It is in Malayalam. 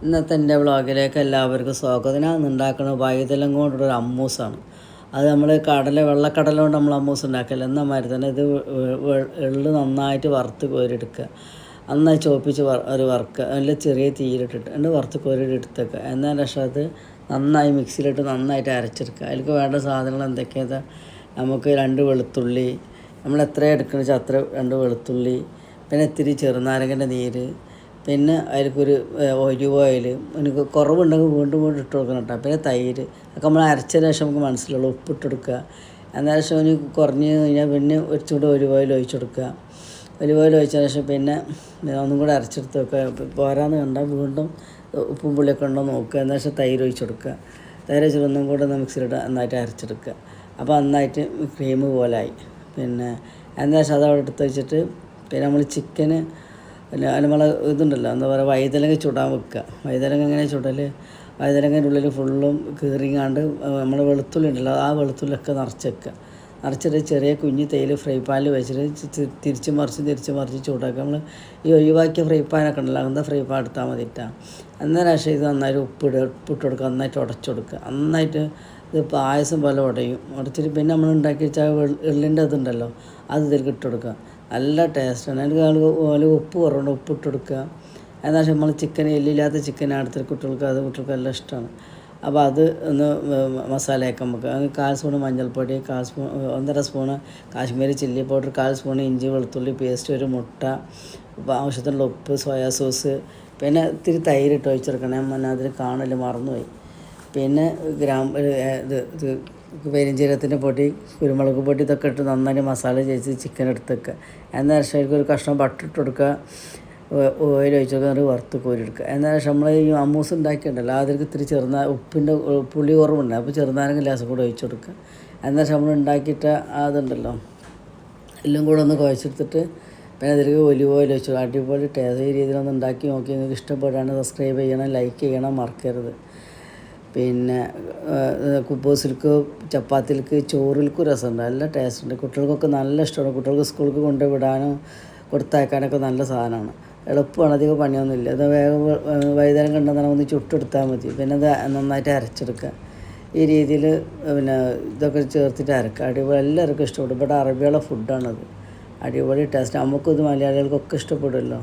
ഇന്നത്തെ എൻ്റെ വ്ളോഗിലേക്ക് എല്ലാവർക്കും സ്വാഗതം. ഞാൻ ഉണ്ടാക്കുന്നത് വൈതലം കൊണ്ടൊരു അമ്മൂസാണ്. അത് നമ്മൾ വെള്ളക്കടല കൊണ്ട് നമ്മൾ അമ്മൂസ് ഉണ്ടാക്കില്ല. എന്ന മാതിരി തന്നെ ഇത് എള്ള് നന്നായിട്ട് വറുത്ത് കോരിയെടുക്കുക. നന്നായി ചോപ്പിച്ച് ഒരു വറുക്കുക. നല്ല ചെറിയ തീയിലിട്ടിട്ട് എന്നിട്ട് വറുത്ത് കോരി എടുത്തേക്കുക. എന്നതിന് ശേഷം അത് നന്നായി മിക്സിയിലിട്ട് നന്നായിട്ട് അരച്ചെടുക്കുക. അതിലേക്ക് വേണ്ട സാധനങ്ങൾ എന്തൊക്കെയാണ്? നമുക്ക് 2 വെളുത്തുള്ളി, നമ്മൾ എത്ര എടുക്കുന്നത് വെച്ചാൽ അത്ര 2 വെളുത്തുള്ളി, പിന്നെ ഇത്തിരി ചെറുനാരങ്ങൻ്റെ നീര്, പിന്നെ അതിലേക്കൊരു ഒലിവ് ഓയിൽ, എനിക്ക് കുറവുണ്ടെങ്കിൽ വീണ്ടും ഇട്ട് കൊടുക്കണം കേട്ടോ. പിന്നെ തൈര് ഒക്കെ നമ്മൾ അരച്ചതിന് ശേഷം നമുക്ക് മനസ്സിലുള്ളൂ. ഉപ്പിട്ട് കൊടുക്കുക. എന്നതിന് ശേഷം ഇനി കുറഞ്ഞ് കഴിഞ്ഞാൽ പിന്നെ ഒരു ചൂട് ഒലിവ് ഓയിൽ ഒഴിച്ച് കൊടുക്കുക. ഒലിവ് ഓയിൽ ഒഴിച്ചതിന് ശേഷം പിന്നെ ഒന്നും കൂടെ അരച്ചെടുത്ത് വെക്കുക. പോരാന്ന് കണ്ടാൽ വീണ്ടും ഉപ്പും പുളിയൊക്കെ ഉണ്ടോ നോക്കുക. എന്നതിന് ശേഷം തൈര് ഒഴിച്ച് കൊടുക്കുക. തൈര് ഒഴിച്ചിട്ട് ഒന്നും കൂടെ മിക്സിയിലിട്ട് നന്നായിട്ട് അരച്ചെടുക്കുക. അപ്പോൾ നന്നായിട്ട് ക്രീം പോലായി. പിന്നെ എന്നതിന് ശേഷം അതവിടെ എടുത്ത് വെച്ചിട്ട് പിന്നെ നമ്മൾ ചിക്കന് നമ്മൾ ഇതുണ്ടല്ലോ, എന്താ പറയുക, വഴുതനങ്ങ ചുടാൻ വെക്കുക. വഴുതനങ്ങ എങ്ങനെ ചുടൽ? വഴുതനങ്ങൻ്റെ ഉള്ളിൽ ഫുള്ളും കീറിങ്ങാണ്ട് നമ്മൾ വെളുത്തുള്ളി ഉണ്ടല്ലോ, ആ വെളുത്തുള്ളിയൊക്കെ നിറച്ച് വെക്കുക. നിറച്ചിട്ട് ചെറിയ കുഞ്ഞ് തേയില ഫ്രൈ പാനിൽ വെച്ചിട്ട് തിരിച്ച് മറിച്ച് ചൂടാക്കുക. നമ്മൾ ഈ ഒഴിവാക്കിയ ഫ്രൈ പാനൊക്കെ ഉണ്ടല്ലോ, അങ്ങനത്തെ ഫ്രൈ പാൻ എടുത്താൽ മതിട്ടാ. അന്നേരം പക്ഷേ ഇത് നന്നായിട്ട് ഉപ്പിട്ട് കൊടുക്കുക. നന്നായിട്ട് ഉടച്ചു കൊടുക്കുക. നന്നായിട്ട് ഇത് പായസം പോലെ ഉടച്ചിട്ട് പിന്നെ നമ്മൾ ഉണ്ടാക്കി വെച്ചാൽ എള്ളിൻ്റെ ഇതുണ്ടല്ലോ, അത് ഇതിലേക്ക് ഇട്ട് കൊടുക്കുക. നല്ല ടേസ്റ്റാണ്. അതിൽ ഉപ്പ് കുറവുണ്ട്, ഉപ്പിട്ട് കൊടുക്കുക. എന്നാൽ നമ്മൾ എല്ലില്ലാത്ത ചിക്കൻ അടുത്ത കുട്ടികൾക്ക് കുട്ടികൾക്ക് എല്ലാം ഇഷ്ടമാണ്. അപ്പോൾ അത് ഒന്ന് മസാലയൊക്കെ നമുക്ക് 1/4 സ്പൂൺ മഞ്ഞൾപ്പൊടി, 1/2 spoon Kashmiri chilli powder, 1/4 spoon ഇഞ്ചി വെളുത്തുള്ളി പേസ്റ്റ്, ഒരു മുട്ട, ആവശ്യത്തിനുള്ള ഉപ്പ്, സോയാ സോസ്, പിന്നെ ഇത്തിരി തൈരിട്ട് ഒഴിച്ചെടുക്കണം. ഞാൻ അതിൽ കാണൽ മറന്നുപോയി. പിന്നെ ഇത് പെരിഞ്ജീരകത്തിൻ്റെ പൊടി, കുരുമുളക് പൊടി, ഇതൊക്കെ ഇട്ട് നന്നായി മസാല ചേച്ച് ചിക്കൻ എടുത്ത് വെക്കുക. എന്നാൽ ശേഷം ഒരു കഷ്ണം ബട്ടർ കൊടുക്കുക. ഓയിൽ ഒഴിച്ച് കൊടുക്കുക. വറുത്ത് കോരിയെടുക്കുക. എന്നാൽ ശേഷം നമ്മൾ ഈ അമ്മൂസ് ഉണ്ടാക്കിയിട്ടുണ്ടല്ലോ, അതിലേക്ക് ഇത്തിരി ഉപ്പിൻ്റെ പുളി കുറവുണ്ട്. അപ്പോൾ ചെറുനാരങ്ങ ഗ്ലാസ് കൂടെ ഒഴിച്ച് കൊടുക്കുക. എന്നാൽ ശേഷം നമ്മൾ ഉണ്ടാക്കിയിട്ട് അതുണ്ടല്ലോ എല്ലാം കൂടെ ഒന്ന് കുഴച്ചെടുത്തിട്ട് പിന്നെ അതിലേക്ക് ഒലിവ് ഓയിൽ ഒഴിച്ചു. അടിപൊളി ടേസ്റ്റ്. ഈ രീതിയിലൊന്ന് ഉണ്ടാക്കി നോക്കി. നിങ്ങൾക്ക് ഇഷ്ടപ്പെടുകയാണ് സബ്സ്ക്രൈബ് ചെയ്യണം, ലൈക്ക് ചെയ്യണം, മറക്കരുത്. പിന്നെ കുബൂസിൽക്ക്, ചപ്പാത്തിൽക്ക്, ചോറിൽക്കും രസമുണ്ട്. നല്ല ടേസ്റ്റുണ്ട്. കുട്ടികൾക്കൊക്കെ നല്ല ഇഷ്ടമാണ്. കുട്ടികൾക്ക് സ്കൂൾക്ക് കൊണ്ടുവിടാനും കൊടുത്തയക്കാനൊക്കെ നല്ല സാധനമാണ്. എളുപ്പമാണ്, അധികം പണിയൊന്നുമില്ല. ഇത് വേഗം വൈകുന്നേരം കണ്ടെന്നാൽ ഒന്ന് ചുട്ടെടുത്താൽ മതി. പിന്നെ അത് നന്നായിട്ട് അരച്ചെടുക്കുക. ഈ രീതിയിൽ പിന്നെ ഇതൊക്കെ ചേർത്തിട്ട് അരക്കുക. അടിപൊളി, എല്ലാവർക്കും ഇഷ്ടപ്പെടും. ഇവിടെ അറബികളുടെ ഫുഡാണത്. അടിപൊളി ടേസ്റ്റ്. നമുക്കിത് മലയാളികൾക്കൊക്കെ ഇഷ്ടപ്പെടുമല്ലോ.